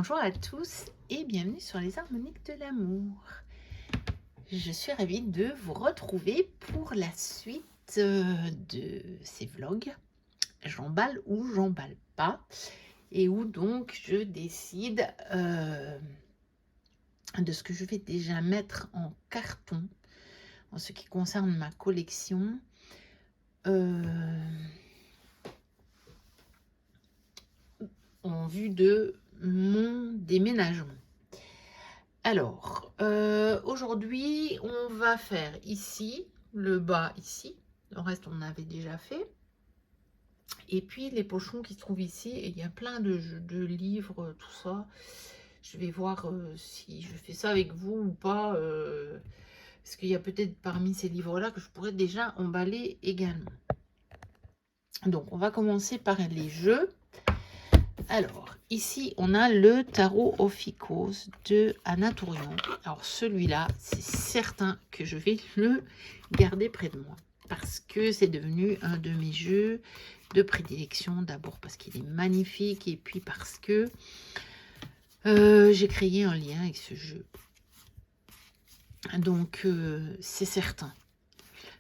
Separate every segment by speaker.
Speaker 1: Bonjour à tous et bienvenue sur les harmoniques de l'amour. Je suis ravie de vous retrouver pour la suite de ces vlogs. J'emballe ou j'emballe pas et où donc je décide de ce que je vais déjà mettre en carton en ce qui concerne ma collection. En vue de mon déménagement. Alors, aujourd'hui, on va faire ici, le bas ici. Le reste, on avait déjà fait. Et puis, les pochons qui se trouvent ici. Et il y a plein de livres, tout ça. Je vais voir si je fais ça avec vous ou pas. Parce qu'il y a peut-être parmi ces livres-là que je pourrais déjà emballer également. Donc, on va commencer par les jeux. Alors, ici, on a le tarot Ophiuchos de Anna Tourian. Alors, celui-là, c'est certain que je vais le garder près de moi. Parce que c'est devenu un de mes jeux de prédilection. D'abord parce qu'il est magnifique et puis parce que j'ai créé un lien avec ce jeu. Donc, c'est certain.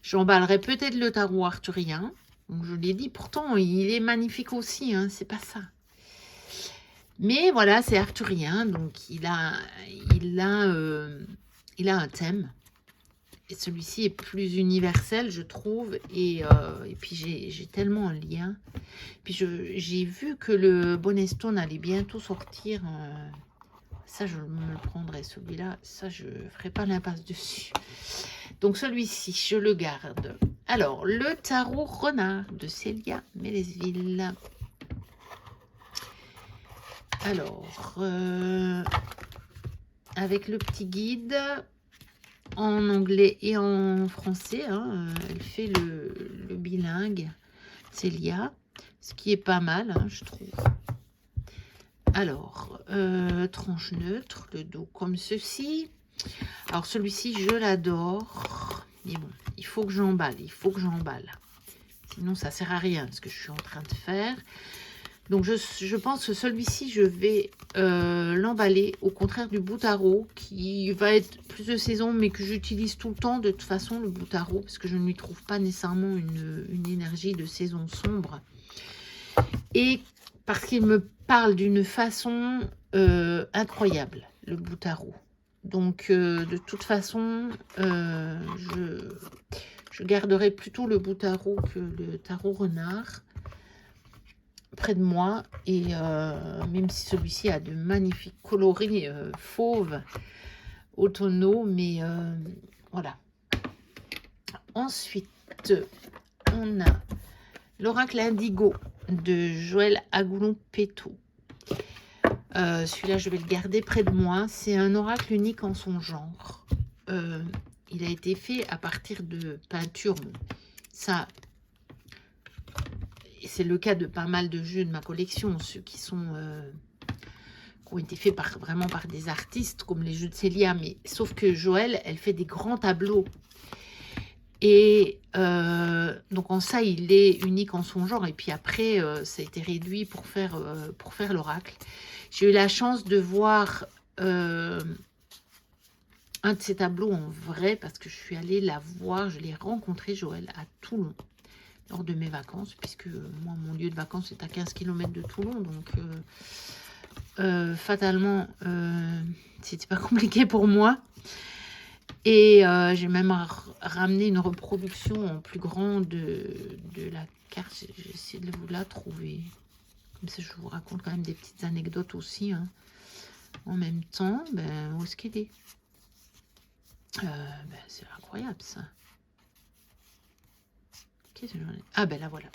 Speaker 1: J'emballerai peut-être le tarot arthurien. Donc, je l'ai dit, pourtant, il est magnifique aussi, hein, c'est pas ça. Mais voilà, c'est arthurien, donc il a un thème. Et celui-ci est plus universel, je trouve. Et puis, j'ai tellement un lien. Puis, j'ai vu que le Bonnet Stone allait bientôt sortir. Ça, je me le prendrai, celui-là. Ça, je ne ferai pas l'impasse dessus. Donc, celui-ci, je le garde. Alors, le tarot renard de Célia Mélesville. Alors, avec le petit guide en anglais et en français, hein, elle fait le bilingue, Célia, ce qui est pas mal, hein, je trouve. Alors, tranche neutre, le dos comme ceci. Alors, celui-ci, je l'adore. Mais bon, il faut que j'emballe, Sinon, ça sert à rien, ce que je suis en train de faire. Donc, je pense que celui-ci, je vais l'emballer, au contraire du bout-tarot, qui va être plus de saison, mais que j'utilise tout le temps, de toute façon, le bout-tarot, parce que je ne lui trouve pas nécessairement une énergie de saison sombre. Et parce qu'il me parle d'une façon incroyable, le bout-tarot. Donc, de toute façon, je garderai plutôt le bout-tarot que le tarot renard près de moi, et même si celui-ci a de magnifiques coloris fauves automnaux, mais voilà. Ensuite, on a l'oracle indigo de Joël Agoulon-Péto. Celui-là, je vais le garder près de moi. C'est un oracle unique en son genre. Il a été fait à partir de peinture. Ça, c'est le cas de pas mal de jeux de ma collection, ceux qui ont été faits vraiment par des artistes, comme les jeux de Célia. Mais sauf que Joël, elle fait des grands tableaux. Et donc en ça, il est unique en son genre. Et puis après, ça a été réduit pour faire l'oracle. J'ai eu la chance de voir un de ses tableaux en vrai, parce que je suis allée la voir, je l'ai rencontrée, Joël, à Toulon, lors de mes vacances, puisque moi, mon lieu de vacances est à 15 km de Toulon, donc fatalement, c'était pas compliqué pour moi. Et j'ai même ramené une reproduction en plus grand de la carte. J'ai essayé de vous la trouver. Comme ça, je vous raconte quand même des petites anecdotes aussi, hein. En même temps, ben, où est-ce qu'il est, ben, c'est incroyable, ça. Qu'est-ce que j'en ai? Ah, ben là, voilà.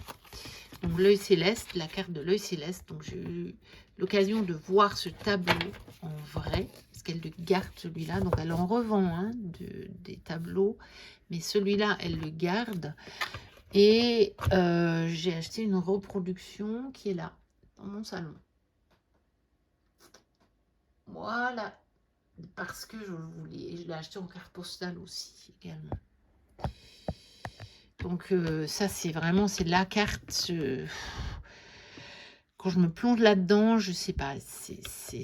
Speaker 1: Donc, l'œil céleste, la carte de l'œil céleste. Donc, j'ai eu l'occasion de voir ce tableau en vrai, parce qu'elle le garde, celui-là. Donc, elle en revend, hein, des tableaux. Mais celui-là, elle le garde. Et j'ai acheté une reproduction qui est là, dans mon salon. Voilà. Parce que je le voulais. Et je l'ai acheté en carte postale aussi, également. Donc, ça, c'est vraiment, c'est la carte quand je me plonge là-dedans, je sais pas, c'est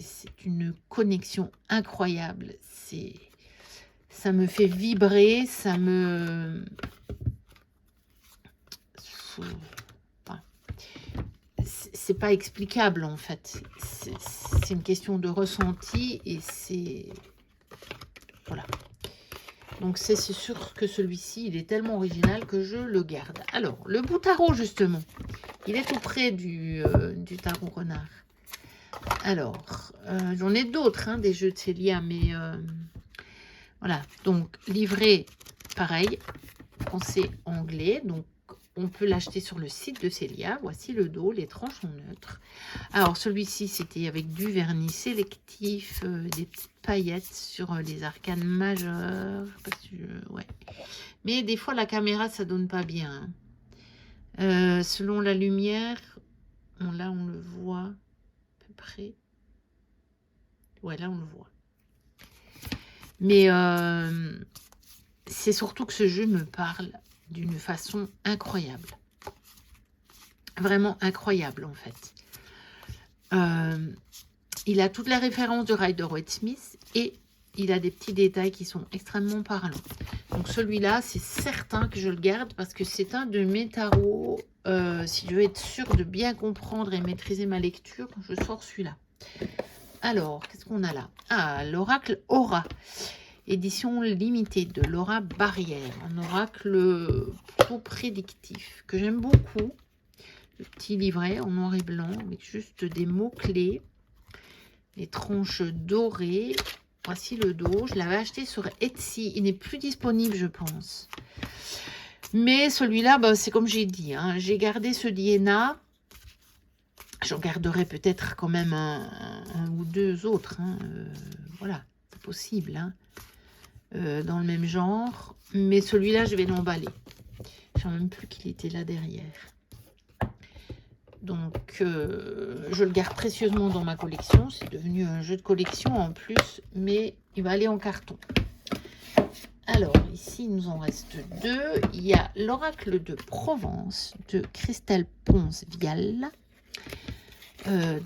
Speaker 1: une connexion incroyable. Ça me fait vibrer, ça me... Enfin, c'est pas explicable en fait. C'est une question de ressenti et c'est... Voilà. Donc c'est sûr que celui-ci, il est tellement original que je le garde. Alors, le bout tarot justement, il est tout près du tarot renard. Alors, j'en ai d'autres, hein, des jeux de Célia, mais voilà. Donc, livret, pareil, français, anglais. Donc, on peut l'acheter sur le site de Célia. Voici le dos, les tranches sont neutres. Alors, celui-ci, c'était avec du vernis sélectif, des petites paillettes sur les arcanes majeures. Je sais pas si ouais. Mais des fois, la caméra, ça donne pas bien. Hein. Selon la lumière, là, on le voit à peu près. Ouais, là, on le voit. Mais c'est surtout que ce jeu me parle d'une façon incroyable. Vraiment incroyable, en fait. Il a toutes les références de Rider-Waite-Smith et il a des petits détails qui sont extrêmement parlants. Donc celui-là, c'est certain que je le garde parce que c'est un de mes tarots. Si je veux être sûre de bien comprendre et maîtriser ma lecture, je sors celui-là. Alors, qu'est-ce qu'on a là? Ah, l'oracle Aura. Édition limitée de Laura Barrière. Un oracle plutôt prédictif que j'aime beaucoup. Le petit livret en noir et blanc avec juste des mots-clés. Les tranches dorées. Voici le dos. Je l'avais acheté sur Etsy. Il n'est plus disponible, je pense. Mais celui-là, bah, c'est comme j'ai dit. Hein, j'ai gardé ce Diana. J'en garderai peut-être quand même un ou deux autres. Hein. Voilà, c'est possible. Hein. Dans le même genre. Mais celui-là, je vais l'emballer. Je ne sais même plus qu'il était là derrière. Donc, je le garde précieusement dans ma collection. C'est devenu un jeu de collection en plus. Mais il va aller en carton. Alors, ici, il nous en reste deux. Il y a l'oracle de Provence de Christelle Ponce-Vial.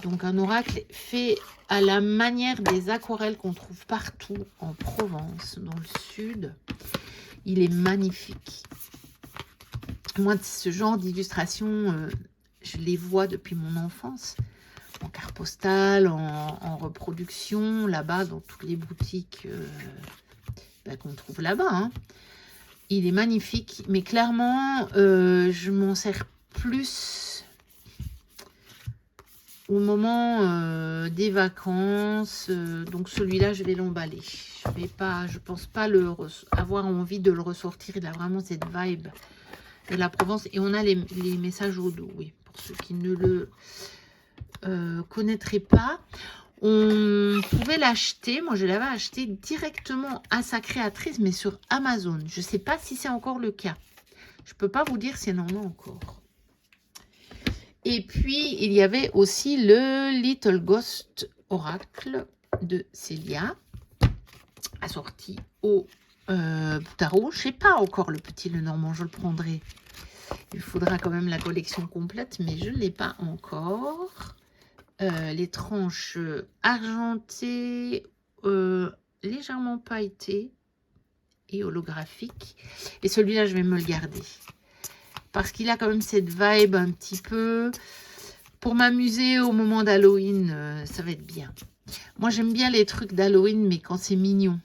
Speaker 1: Donc, un oracle fait à la manière des aquarelles qu'on trouve partout en Provence, dans le sud. Il est magnifique. Moi, ce genre d'illustration, je les vois depuis mon enfance. En carte postale, en reproduction, là-bas, dans toutes les boutiques qu'on trouve là-bas. Hein. Il est magnifique, mais clairement, je m'en sers plus au moment des vacances. Donc celui-là, je vais l'emballer. Je pense pas avoir envie de le ressortir. Il a vraiment cette vibe de la Provence. Et on a les messages au dos, oui, pour ceux qui ne le connaîtraient pas. On pouvait l'acheter, moi je l'avais acheté directement à sa créatrice, mais sur Amazon. Je ne sais pas si c'est encore le cas. Je ne peux pas vous dire s'il y en a encore. Et puis, il y avait aussi le Little Ghost Oracle de Célia, assorti au tarot. Je ne sais pas encore le petit Lenormand, je le prendrai. Il faudra quand même la collection complète, mais je ne l'ai pas encore. Les tranches argentées, légèrement pailletées et holographiques. Et celui-là, je vais me le garder. Parce qu'il a quand même cette vibe un petit peu... Pour m'amuser au moment d'Halloween, ça va être bien. Moi, j'aime bien les trucs d'Halloween, mais quand c'est mignon.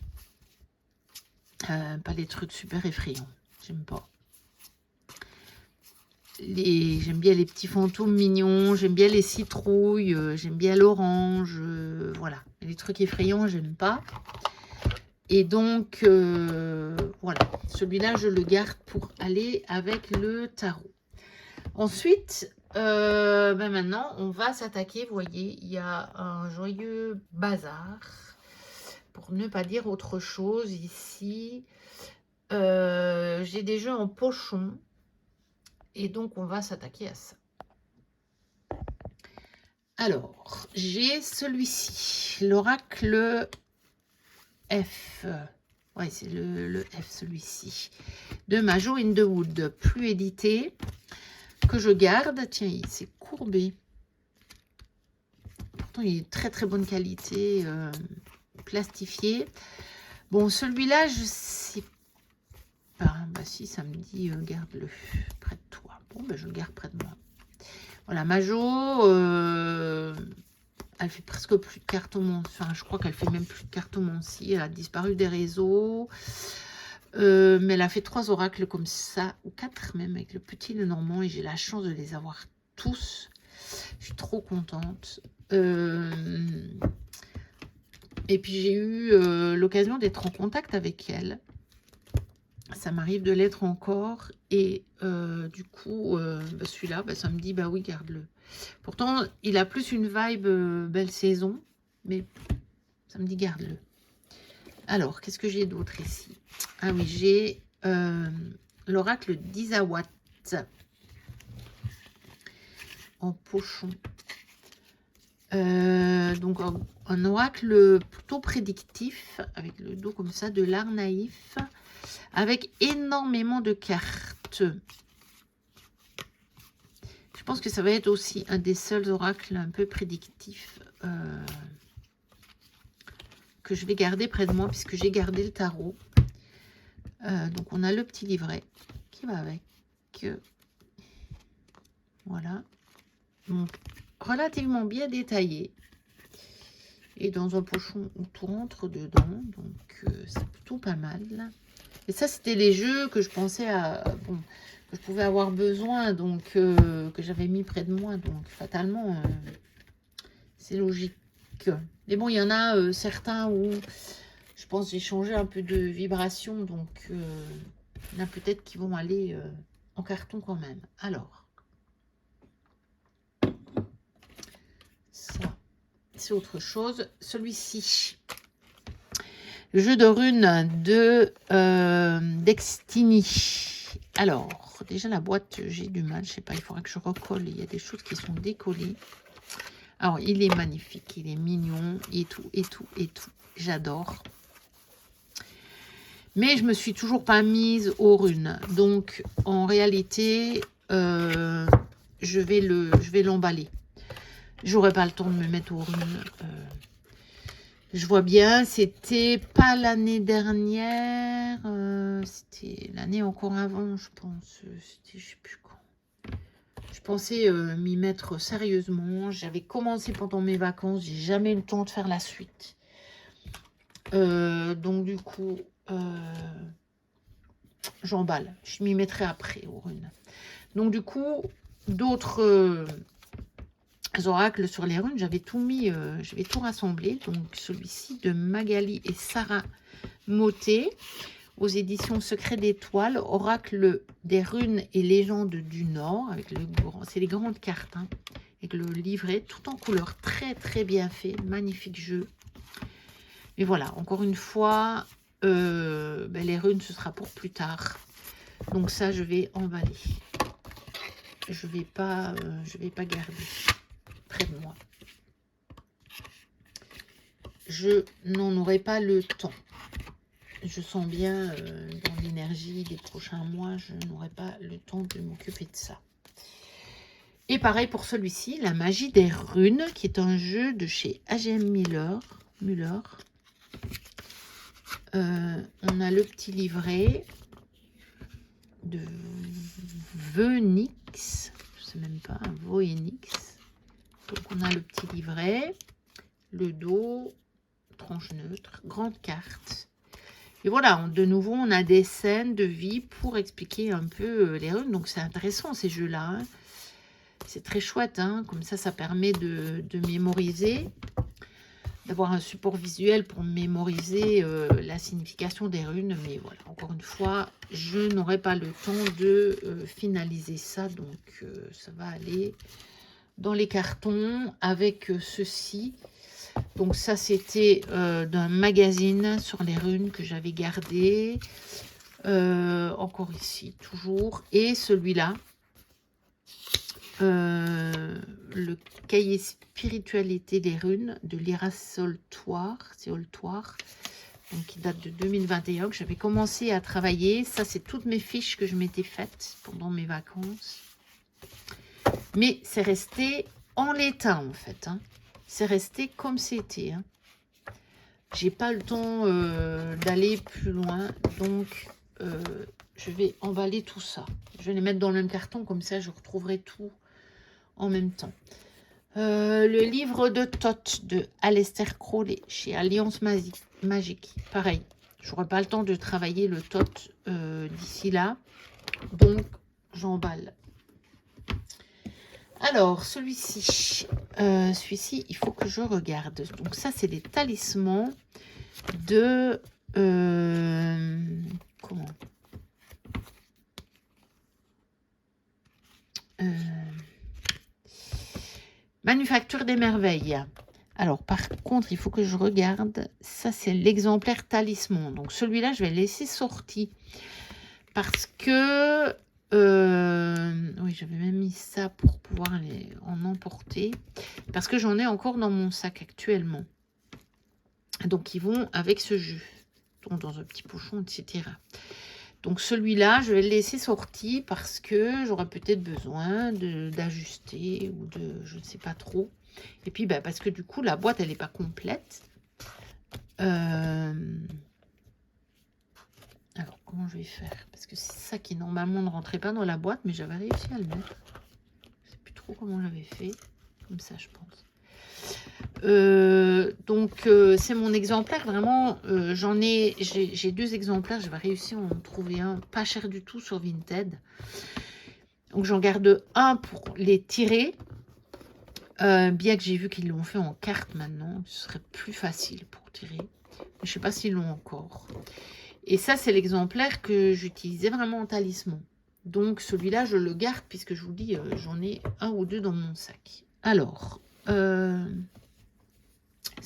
Speaker 1: Pas les trucs super effrayants. J'aime pas. J'aime bien les petits fantômes mignons, j'aime bien les citrouilles, j'aime bien l'orange, voilà. Les trucs effrayants, j'aime pas. Et donc, voilà, celui-là, je le garde pour aller avec le tarot. Ensuite, maintenant, on va s'attaquer, vous voyez, il y a un joyeux bazar, pour ne pas dire autre chose ici. J'ai des jeux en pochon. Et donc, on va s'attaquer à ça. Alors, j'ai celui-ci, l'oracle F. Ouais, c'est le F, celui-ci. De Majo in the Wood, plus édité, que je garde. Tiens, il s'est courbé. carton il est très bonne qualité, plastifié. Bon, celui-là, je sais pas. Bah si, ça me dit garde-le près de toi. Bon, ben je le garde près de moi. Voilà, Majo, elle fait presque plus de carton. Enfin, je crois qu'elle fait même plus de carton Moncy. Elle a disparu des réseaux. Mais elle a fait 3 oracles comme ça, ou 4 même, avec le petit le normand. Et j'ai la chance de les avoir tous. Je suis trop contente. Et puis j'ai eu l'occasion d'être en contact avec elle. Ça m'arrive de l'être encore. Et du coup, bah, celui-là, bah, ça me dit, bah oui, garde-le. Pourtant, il a plus une vibe belle saison. Mais ça me dit, garde-le. Alors, qu'est-ce que j'ai d'autre ici? Ah oui, j'ai l'oracle d'Isawat en pochon. Donc un oracle plutôt prédictif avec le dos comme ça, de l'art naïf, avec énormément de cartes. Je pense que ça va être aussi un des seuls oracles un peu prédictifs que je vais garder près de moi, puisque j'ai gardé le tarot. Donc on a le petit livret qui va avec. Voilà. Donc relativement bien détaillé. Et dans un pochon où tout rentre dedans. Donc c'est plutôt pas mal. Et ça, c'était les jeux que je pensais à... Bon, que je pouvais avoir besoin. Donc que j'avais mis près de moi. Donc fatalement, c'est logique. Mais bon, il y en a certains où je pense j'ai changé un peu de vibration. Donc il y en a peut-être qui vont aller en carton quand même. Alors. Ça, c'est autre chose. Celui-ci, le jeu de runes de Destiny. Alors, déjà la boîte, j'ai du mal. Je sais pas, il faudra que je recolle. Il y a des choses qui sont décollées. Alors, il est magnifique, il est mignon, et tout. J'adore. Mais je me suis toujours pas mise aux runes. Donc, en réalité, je vais l'emballer. J'aurais pas le temps de me mettre aux runes. Je vois bien, c'était pas l'année dernière, c'était l'année encore avant, je pense. C'était, je sais plus quand. Je pensais m'y mettre sérieusement. J'avais commencé pendant mes vacances, j'ai jamais eu le temps de faire la suite. Donc du coup, j'emballe. Je m'y mettrai après aux runes. Donc du coup, d'autres oracles sur les runes, j'avais tout mis, je vais tout rassembler. Donc celui-ci de Magali et Sarah Motet aux éditions Secret d'étoiles, oracle des runes et légendes du Nord, avec le grand, c'est les grandes cartes, hein, avec le livret tout en couleur, très bien fait, magnifique jeu. Et voilà, encore une fois, ben les runes ce sera pour plus tard. Donc ça je vais emballer. Je vais pas garder près de moi. Je n'en aurai pas le temps. Je sens bien dans l'énergie des prochains mois, je n'aurai pas le temps de m'occuper de ça. Et pareil pour celui-ci, La magie des runes, qui est un jeu de chez A.G.M. Müller. On a le petit livret de Venix, je sais même pas, Voenix. Donc on a le petit livret, le dos, tranche neutre, grande carte. Et voilà, de nouveau, on a des scènes de vie pour expliquer un peu les runes. Donc c'est intéressant ces jeux-là. Hein. C'est très chouette, hein. Comme ça permet de mémoriser, d'avoir un support visuel pour mémoriser la signification des runes. Mais voilà, encore une fois, je n'aurai pas le temps de finaliser ça. Donc ça va aller dans les cartons avec ceci. Donc ça, c'était d'un magazine sur les runes que j'avais gardé. Encore ici, toujours. Et celui-là, le cahier spiritualité des runes de Lyra Soltoire, c'est Oltoire, donc qui date de 2021, que j'avais commencé à travailler. Ça, c'est toutes mes fiches que je m'étais faites pendant mes vacances. Mais c'est resté en l'état, en fait. Hein. c'est resté comme c'était. Hein. J'ai pas le temps d'aller plus loin, donc je vais emballer tout ça. Je vais les mettre dans le même carton, comme ça je retrouverai tout en même temps. Le livre de Tot de Aleister Crowley chez Alliance Magique. Pareil, je n'aurai pas le temps de travailler le Tot d'ici là, donc j'emballe. Alors, celui-ci, il faut que je regarde. Donc ça, c'est des talismans de... comment Manufacture des merveilles. Alors, par contre, il faut que je regarde. Ça, c'est l'exemplaire talisman. Donc, celui-là, je vais le laisser sorti. Parce que... oui, j'avais même mis ça pour pouvoir en emporter. Parce que j'en ai encore dans mon sac actuellement. Donc, ils vont avec ce jus. Donc, dans un petit pochon, etc. Donc, celui-là, je vais le laisser sorti parce que j'aurai peut-être besoin d'ajuster ou de... Je ne sais pas trop. Et puis, bah, parce que du coup, la boîte, elle n'est pas complète. Alors, comment je vais faire? Parce que c'est ça qui, normalement, ne rentrait pas dans la boîte, mais j'avais réussi à le mettre. Je ne sais plus trop comment j'avais fait. Comme ça, je pense. Donc, c'est mon exemplaire. Vraiment, j'ai 2 exemplaires. J'avais réussi à en trouver un pas cher du tout sur Vinted. Donc, j'en garde un pour les tirer. Bien que j'ai vu qu'ils l'ont fait en carte maintenant, ce serait plus facile pour tirer. Je ne sais pas s'ils l'ont encore. Et ça, c'est l'exemplaire que j'utilisais vraiment en talisman. Donc, celui-là, je le garde puisque je vous dis, j'en ai 1 ou 2 dans mon sac. Alors,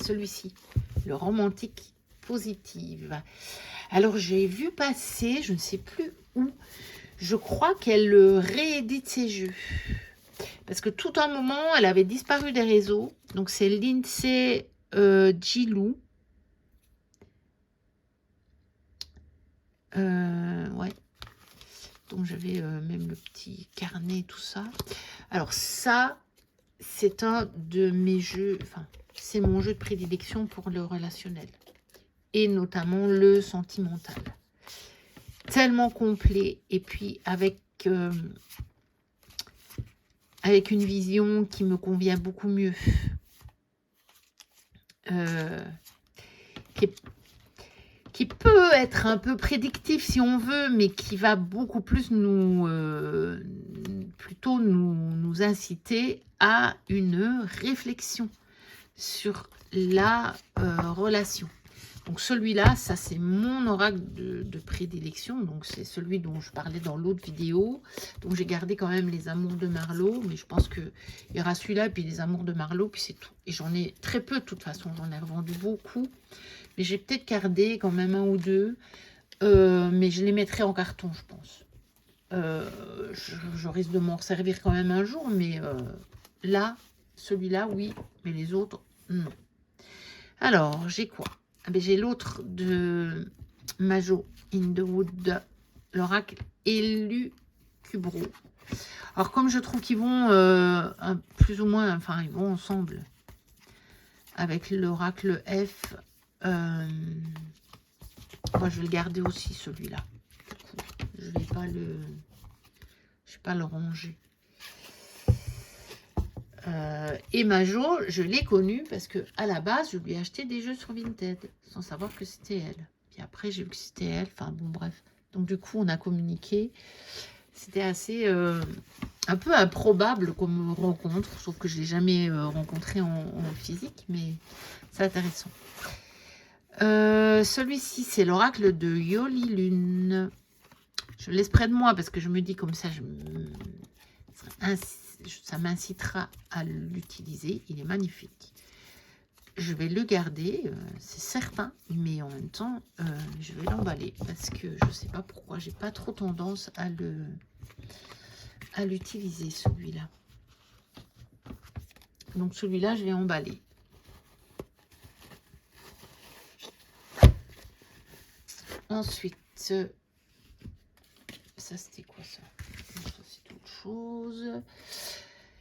Speaker 1: celui-ci, le romantique positive. Alors, j'ai vu passer, je ne sais plus où, je crois qu'elle réédite ses jeux. Parce que tout un moment, elle avait disparu des réseaux. Donc, c'est Lindsay Gilou. Ouais. Donc, j'avais même le petit carnet, tout ça. Alors, ça, c'est un de mes jeux... Enfin, c'est mon jeu de prédilection pour le relationnel. Et notamment le sentimental. Tellement complet. Et puis, avec une vision qui me convient beaucoup mieux. Qui peut être un peu prédictif si on veut, mais qui va beaucoup plus plutôt nous inciter à une réflexion sur la relation. Donc celui-là, ça c'est mon oracle de prédilection. Donc c'est celui dont je parlais dans l'autre vidéo. Donc j'ai gardé quand même les amours de Marlowe. Mais je pense qu'il y aura celui-là, puis les amours de Marlowe, puis c'est tout. Et j'en ai très peu de toute façon. J'en ai revendu beaucoup. Mais j'ai peut-être gardé quand même 1 ou 2. Mais je les mettrai en carton, je pense. Je risque de m'en servir quand même un jour. Mais là, celui-là, oui. Mais les autres, non. Alors, j'ai quoi? Ah ben, j'ai l'autre de Majo in the Wood, l'oracle Élucubro. Alors, comme je trouve qu'ils vont plus ou moins, enfin, ils vont ensemble avec l'oracle F, moi, je vais le garder aussi, celui-là. Je vais pas le ranger. Et Majo, je l'ai connue parce que à la base, je lui ai acheté des jeux sur Vinted sans savoir que c'était elle. Puis après, j'ai vu que c'était elle. Enfin bon, bref. Donc du coup, on a communiqué. C'était assez un peu improbable comme rencontre, sauf que je l'ai jamais rencontré en physique, mais c'est intéressant. Celui-ci, c'est l'oracle de Yoli Lune. Je le laisse près de moi parce que je me dis comme ça, ça m'incitera à l'utiliser. Il est magnifique. Je vais le garder, c'est certain, mais en même temps, je vais l'emballer parce que je ne sais pas pourquoi. J'ai pas trop tendance à l'utiliser, celui-là. Donc celui-là, je vais emballer. Ensuite, ça c'était quoi ça? Ça c'est autre chose.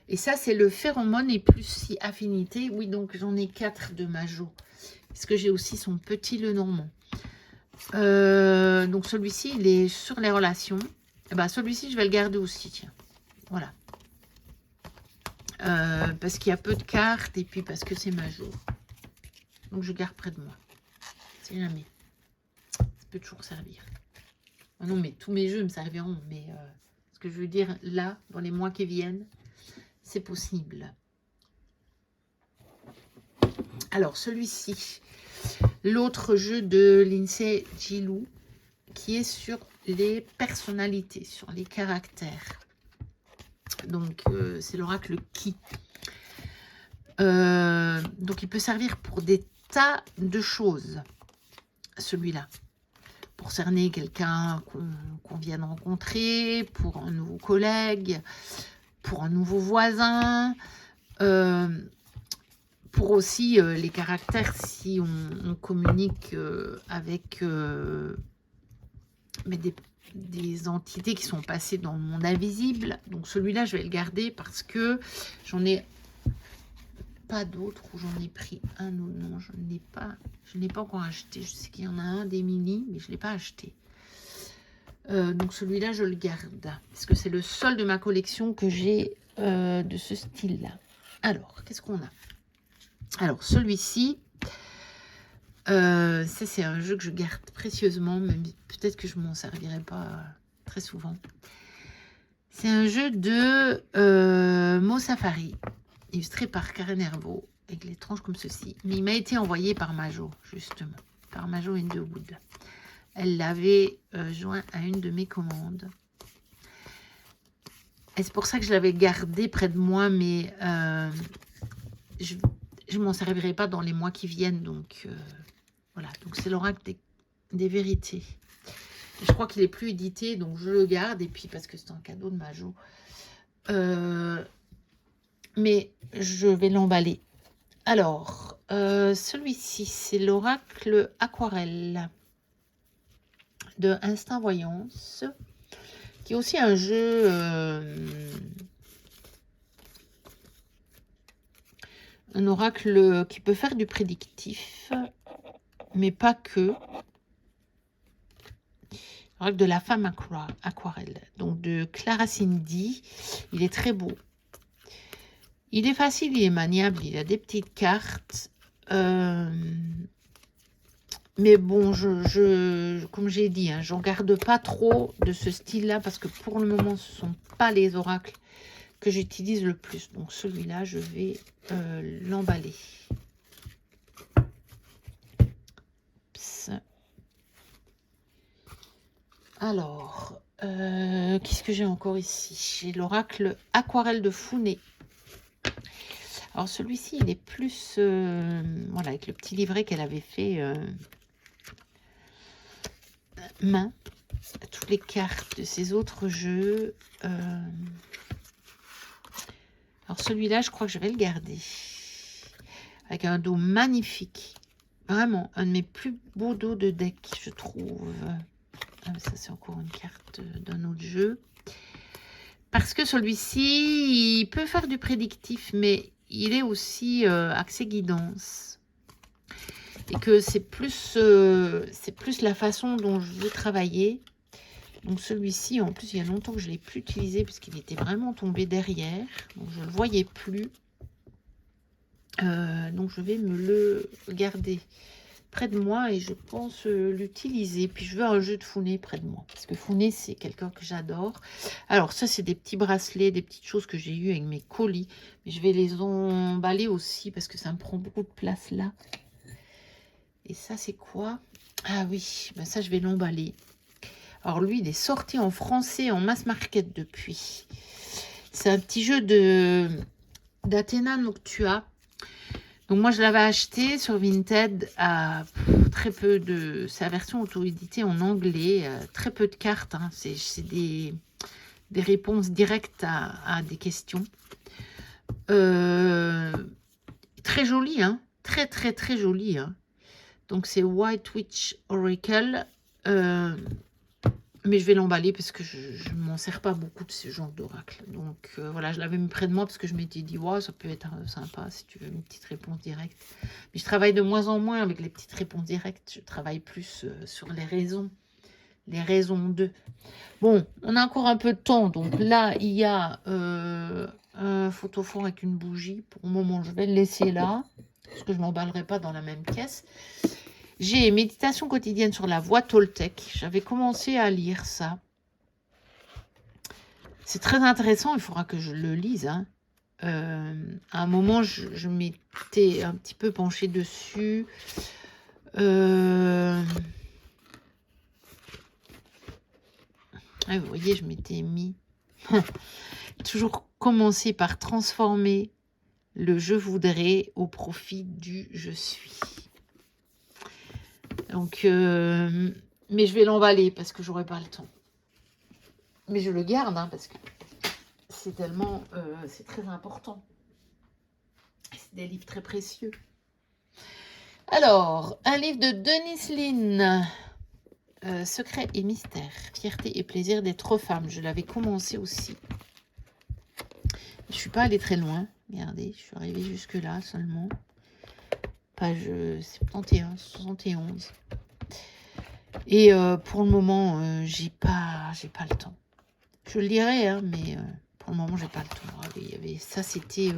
Speaker 1: Et ça, c'est le phéromone et plus si affinité. Oui, donc j'en ai 4 de Majo. Parce que j'ai aussi son petit Lenormand. Donc celui-ci, il est sur les relations. Et ben, celui-ci, je vais le garder aussi, tiens. Voilà. Parce qu'il y a peu de cartes et puis parce que c'est Majo. Donc je garde près de moi. C'est jamais. Ça peut toujours servir. Oh non, mais tous mes jeux me serviront. Mais ce que je veux dire, là, dans les mois qui viennent, c'est possible. Alors, celui-ci, l'autre jeu de Lindsay Gilou, qui est sur les personnalités, sur les caractères. Donc, c'est l'oracle Ki. Donc, il peut servir pour des tas de choses, celui-là. Pour cerner quelqu'un qu'on vient de rencontrer, pour un nouveau collègue, pour un nouveau voisin, pour aussi les caractères si on communique avec mais des entités qui sont passées dans le monde invisible. Donc celui-là, je vais le garder parce que j'en ai pas d'autres où j'en ai pris un ou non, je n'ai pas encore acheté. Je sais qu'il y en a un d'Emily, mais je ne l'ai pas acheté. Donc celui-là, je le garde parce que c'est le seul de ma collection que j'ai de ce style-là. Alors, qu'est-ce qu'on a? Alors, celui-ci, c'est un jeu que je garde précieusement, même peut-être que je ne m'en servirai pas très souvent. C'est un jeu de Mo Safari, illustré par Karen Hervaux, avec les tranches comme ceci. Mais il m'a été envoyé par Majo, justement, par Majo Underwood. Elle l'avait joint à une de mes commandes. Et c'est pour ça que je l'avais gardé près de moi, mais je ne m'en servirai pas dans les mois qui viennent. Donc, voilà. Donc, c'est l'oracle des vérités. Et je crois qu'il n'est plus édité, donc je le garde. Et puis, parce que c'est un cadeau de Majo. Mais je vais l'emballer. Alors, celui-ci, c'est l'oracle aquarelle de Instinct Voyance, qui est aussi un jeu un oracle qui peut faire du prédictif, mais pas que. L'oracle de la femme aquarelle, donc de Clara Cindy. Il est très beau. Il est facile, il est maniable, il a des petites cartes. Mais bon, comme j'ai dit, hein, j'en garde pas trop de ce style-là parce que pour le moment, ce ne sont pas les oracles que j'utilise le plus. Donc celui-là, je vais l'emballer. Alors, qu'est-ce que j'ai encore ici? J'ai l'oracle aquarelle de Founé. Alors celui-ci, il est plus, voilà, avec le petit livret qu'elle avait fait main. Toutes les cartes de ces autres jeux. Alors celui-là, je crois que je vais le garder. Avec un dos magnifique. Vraiment, un de mes plus beaux dos de deck, je trouve. Ah, ça, c'est encore une carte d'un autre jeu. Parce que celui-ci, il peut faire du prédictif, mais il est aussi axé guidance. Et que c'est plus la façon dont je veux travailler. Donc celui-ci, en plus, il y a longtemps que je ne l'ai plus utilisé parce qu'il était vraiment tombé derrière. Donc je ne le voyais plus. Donc je vais me le garder près de moi et je pense l'utiliser. Puis je veux un jeu de Founé près de moi. Parce que Founé, c'est quelqu'un que j'adore. Alors ça, c'est des petits bracelets, des petites choses que j'ai eues avec mes colis. Mais je vais les emballer aussi parce que ça me prend beaucoup de place là. Et ça, c'est quoi? Ah oui, ben ça, je vais l'emballer. Alors lui, il est sorti en français, en mass market depuis. C'est un petit jeu d'Athéna Noctua. Donc moi, je l'avais acheté sur Vinted à très peu de... C'est la version auto-éditée en anglais. Très peu de cartes. Hein. C'est des réponses directes à des questions. Très joli, hein. Très, très, très joli. Hein. Donc c'est White Witch Oracle. Mais je vais l'emballer parce que je ne m'en sers pas beaucoup de ce genre d'oracle. Donc voilà, je l'avais mis près de moi parce que je m'étais dit, ouais, ça peut être sympa si tu veux une petite réponse directe. Mais je travaille de moins en moins avec les petites réponses directes. Je travaille plus sur les raisons d'eux. Bon, on a encore un peu de temps. Donc là, il y a un photophore avec une bougie. Pour le moment, je vais le laisser là parce que je ne m'emballerai pas dans la même caisse. J'ai méditation quotidienne sur la voie Toltec. J'avais commencé à lire ça. C'est très intéressant, il faudra que je le lise. Hein. À un moment, je m'étais un petit peu penchée dessus. Ah, vous voyez, je m'étais mis... Toujours commencer par transformer le « je voudrais » au profit du « je suis ». Donc, mais je vais l'emballer parce que j'aurai pas le temps. Mais je le garde hein, parce que c'est tellement, c'est très important. C'est des livres très précieux. Alors, un livre de Denise Linn, Secret et mystère, fierté et plaisir d'être femme. Je l'avais commencé aussi. Je suis pas allée très loin. Regardez, je suis arrivée jusque là seulement. Page 71, 71. Et pour le moment, j'ai pas le temps. Je le lirai, hein, mais pour le moment, j'ai pas le temps. Ah, il y avait, ça, c'était...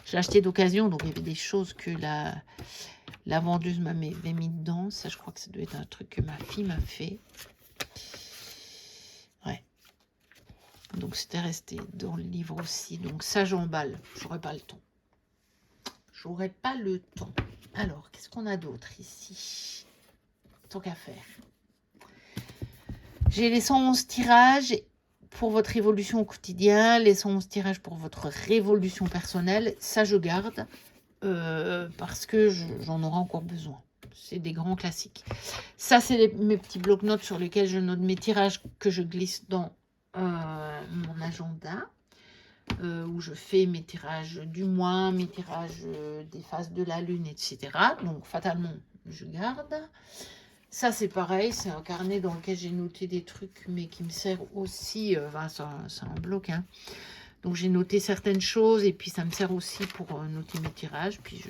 Speaker 1: je l'ai acheté d'occasion, donc il y avait des choses que la vendeuse m'avait mis dedans. Ça, je crois que ça doit être un truc que ma fille m'a fait. Ouais. Donc, c'était resté dans le livre aussi. Donc, ça, j'emballe. J'aurais pas le temps. J'aurais pas le temps. Alors, qu'est-ce qu'on a d'autre ici? Tant qu'à faire. J'ai les 111 tirages pour votre évolution au quotidien, les 111 tirages pour votre révolution personnelle. Ça, je garde parce que j'en aurai encore besoin. C'est des grands classiques. Ça, c'est mes petits blocs-notes sur lesquels je note mes tirages que je glisse dans mon agenda. Où je fais mes tirages du mois, mes tirages des phases de la lune, etc. Donc, fatalement, je garde. Ça, c'est pareil, c'est un carnet dans lequel j'ai noté des trucs, mais qui me sert aussi, c'est un bloc, hein. Donc, j'ai noté certaines choses, et puis ça me sert aussi pour noter mes tirages, puis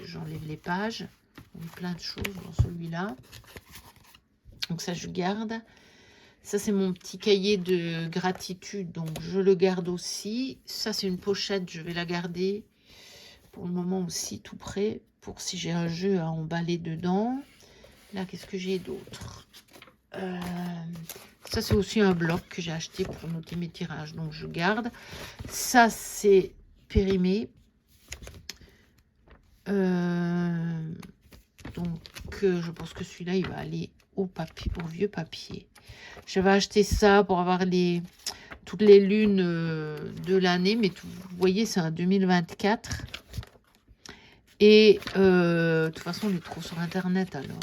Speaker 1: j'enlève les pages. Il y a plein de choses dans celui-là. Donc, ça, je garde. Ça, c'est mon petit cahier de gratitude, donc je le garde aussi. Ça, c'est une pochette, je vais la garder pour le moment aussi, tout près, pour si j'ai un jeu à emballer dedans. Là, qu'est-ce que j'ai d'autre? Ça, c'est aussi un bloc que j'ai acheté pour noter mes tirages, donc je garde. Ça, c'est périmé. Donc, je pense que celui-là, il va aller au papier, au vieux papier. J'avais acheté ça pour avoir toutes les lunes de l'année, mais vous voyez, c'est un 2024. Et de toute façon, on les trouve sur Internet, alors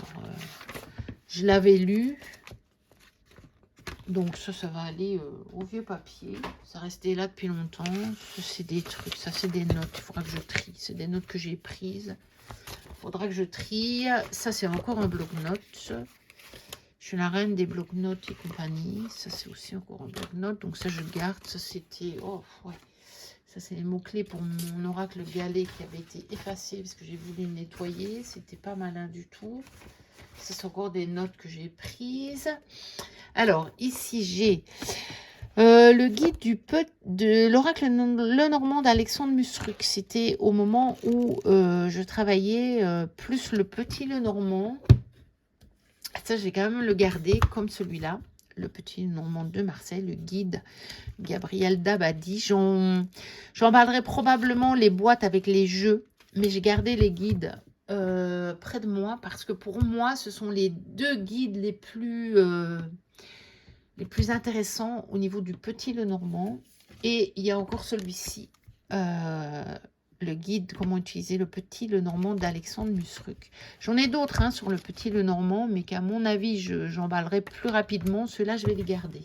Speaker 1: je l'avais lu. Donc ça va aller au vieux papier. Ça restait là depuis longtemps. Ça, c'est des trucs, ça, c'est des notes. Il faudra que je trie. C'est des notes que j'ai prises. Il faudra que je trie. Ça, c'est encore un bloc-notes. Je suis la reine des bloc-notes et compagnie. Ça, c'est aussi encore un bloc-notes. Donc ça, je garde. Ça, c'était... Oh, ouais. Ça, c'est les mots-clés pour mon oracle galet qui avait été effacé parce que j'ai voulu le nettoyer. C'était pas malin du tout. Ça, c'est encore des notes que j'ai prises. Alors, ici, j'ai le guide de l'oracle Lenormand d'Alexandre Musruc. C'était au moment où je travaillais plus le petit Lenormand. Ça, je vais quand même le garder comme celui-là. Le petit Lenormand de Marseille, le guide Gabriel Dabadi. J'emballerai probablement les boîtes avec les jeux, mais j'ai gardé les guides près de moi parce que pour moi, ce sont les deux guides les plus intéressants au niveau du petit Lenormand. Et il y a encore celui-ci, le guide comment utiliser le petit Lenormand d'Alexandre Musruc. J'en ai d'autres hein, sur le petit Lenormand, mais qu'à mon avis, j'emballerai plus rapidement. Ceux-là, je vais les garder.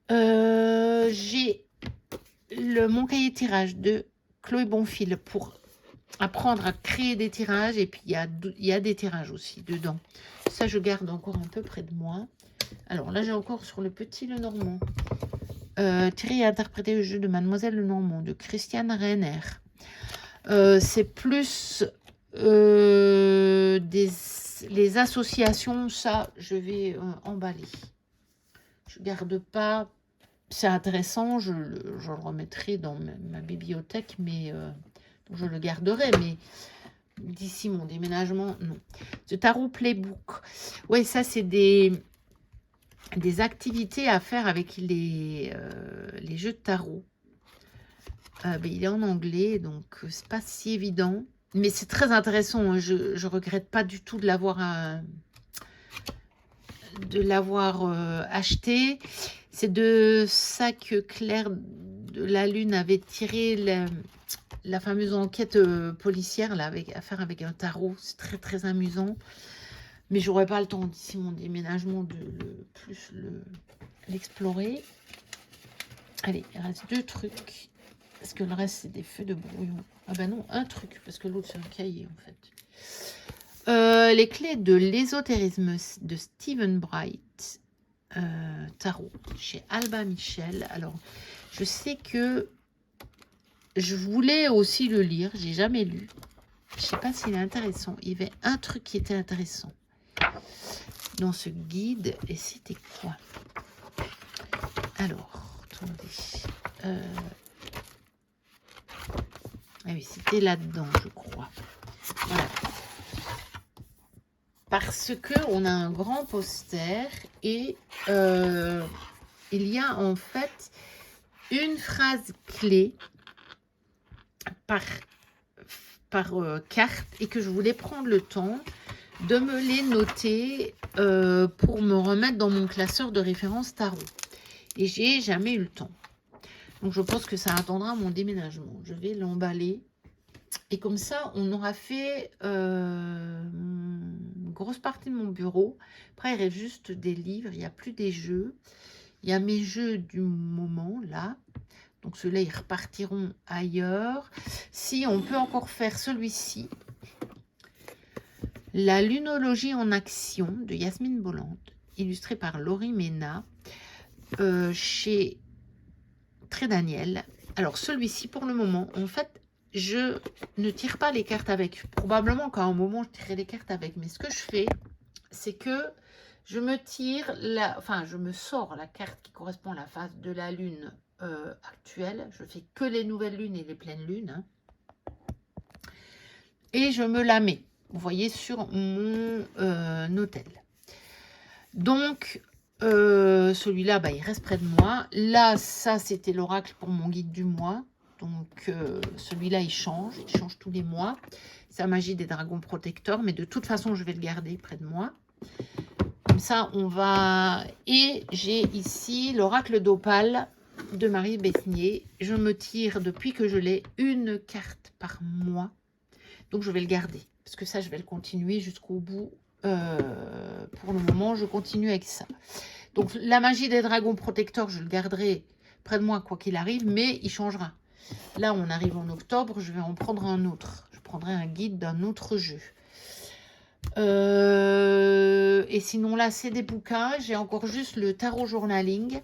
Speaker 1: J'ai mon cahier de tirage de Chloé Bonfil pour apprendre à créer des tirages. Et puis, il y a des tirages aussi dedans. Ça, je garde encore un peu près de moi. Alors là, j'ai encore sur le petit Lenormand. Thierry a interprété le jeu de Mademoiselle Lenormand de Christiane Reiner. C'est plus les associations, ça, je vais emballer. Je garde pas. C'est intéressant, je le remettrai dans ma bibliothèque, mais je le garderai, mais d'ici mon déménagement, non. The Tarot Playbook. Oui, ça, c'est des activités à faire avec les jeux de tarot. Il est en anglais, donc c'est pas si évident. Mais c'est très intéressant. Hein. Je regrette pas du tout de l'avoir acheté. C'est de ça que Claire de la Lune avait tiré la fameuse enquête policière là, à faire avec un tarot. C'est très très amusant. Mais j'aurais pas le temps d'ici mon déménagement de l'explorer. Allez, il reste 2 trucs. Parce que le reste, c'est des feux de brouillon. Ah ben non, un truc, parce que l'autre, c'est un cahier, en fait. Les clés de l'ésotérisme de Stephen Bright. Tarot, chez Alba Michel. Alors, je sais que je voulais aussi le lire. J'ai jamais lu. Je sais pas s'il est intéressant. Il y avait un truc qui était intéressant dans ce guide. Et c'était quoi? Alors, attendez. Ah oui, c'était là-dedans, je crois. Voilà. Parce que on a un grand poster et il y a en fait une phrase clé par carte et que je voulais prendre le temps de me les noter pour me remettre dans mon classeur de référence tarot. Et j'ai jamais eu le temps. Donc je pense que ça attendra mon déménagement. Je vais l'emballer. Et comme ça, on aura fait une grosse partie de mon bureau. Après, il reste juste des livres. Il n'y a plus des jeux. Il y a mes jeux du moment, là. Donc, ceux-là, ils repartiront ailleurs. Si, on peut encore faire celui-ci. La lunologie en action de Yasmine Bolland, illustré par Laurie Mena, chez Très Daniel. Alors, celui-ci, pour le moment, en fait, je ne tire pas les cartes avec. Probablement qu'à un moment, je tirerai les cartes avec. Mais ce que je fais, c'est que je me tire, je me sors la carte qui correspond à la phase de la lune actuelle. Je fais que les nouvelles lunes et les pleines lunes. Hein. Et je me la mets, vous voyez, sur mon hôtel. Donc, celui-là, il reste près de moi. Là, ça, c'était l'oracle pour mon guide du mois. Donc, celui-là, il change tous les mois. C'est la magie des dragons protecteurs, mais de toute façon, je vais le garder près de moi. Comme ça, on va... Et j'ai ici l'oracle d'Opale de Marie Besnier. Je me tire, depuis que je l'ai, une carte par mois. Donc, je vais le garder, parce que ça, je vais le continuer jusqu'au bout. Pour le moment, je continue avec ça. Donc, la magie des dragons protecteurs, je le garderai près de moi, quoi qu'il arrive, mais il changera. Là, on arrive en octobre, je vais en prendre un autre. Je prendrai un guide d'un autre jeu. Et sinon, là, c'est des bouquins. J'ai encore juste le tarot journaling.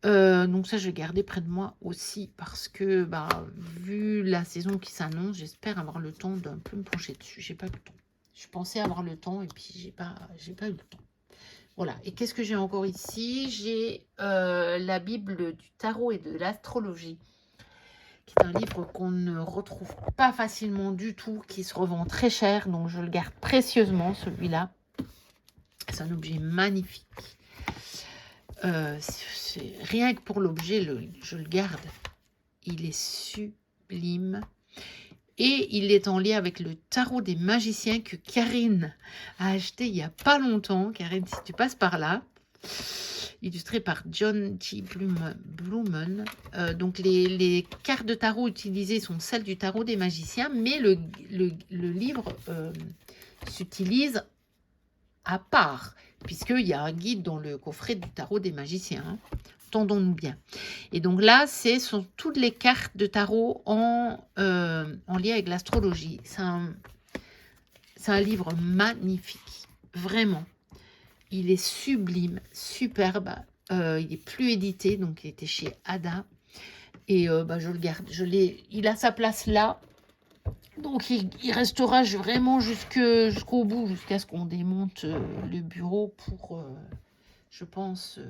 Speaker 1: Donc ça, je vais garder près de moi aussi parce que, vu la saison qui s'annonce, j'espère avoir le temps d'un peu me pencher dessus. J'ai pas eu le temps. Je pensais avoir le temps et puis j'ai pas eu le temps. Voilà. Et qu'est-ce que j'ai encore ici? J'ai la Bible du tarot et de l'astrologie, qui est un livre qu'on ne retrouve pas facilement du tout, qui se revend très cher. Donc, je le garde précieusement, celui-là. C'est un objet magnifique. Rien que pour l'objet, je le garde. Il est sublime. Et il est en lien avec le tarot des magiciens que Karine a acheté il n'y a pas longtemps. Karine, si tu passes par là. Illustré par John G. Blumen. Donc, les cartes de tarot utilisées sont celles du tarot des magiciens, mais le livre s'utilise à part, puisqu'il y a un guide dans le coffret du tarot des magiciens. Hein. Entendons-nous bien. Et donc là, ce sont toutes les cartes de tarot en lien avec l'astrologie. C'est un livre magnifique, vraiment. Il est sublime, superbe. Il est plus édité, donc il était chez Ada. Et bah, je le garde. Il a sa place là. Donc il restera vraiment jusqu'au bout, jusqu'à ce qu'on démonte le bureau pour, je pense,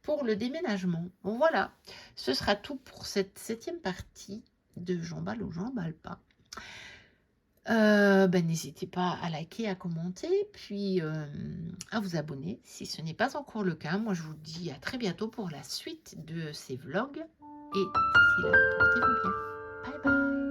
Speaker 1: pour le déménagement. Bon voilà, ce sera tout pour cette 7e partie de J'emballe ou j'emballe pas. Ben, n'hésitez pas à liker, à commenter, puis à vous abonner si ce n'est pas encore le cas. Moi, je vous dis à très bientôt pour la suite de ces vlogs. Et d'ici là, portez-vous bien. Bye bye.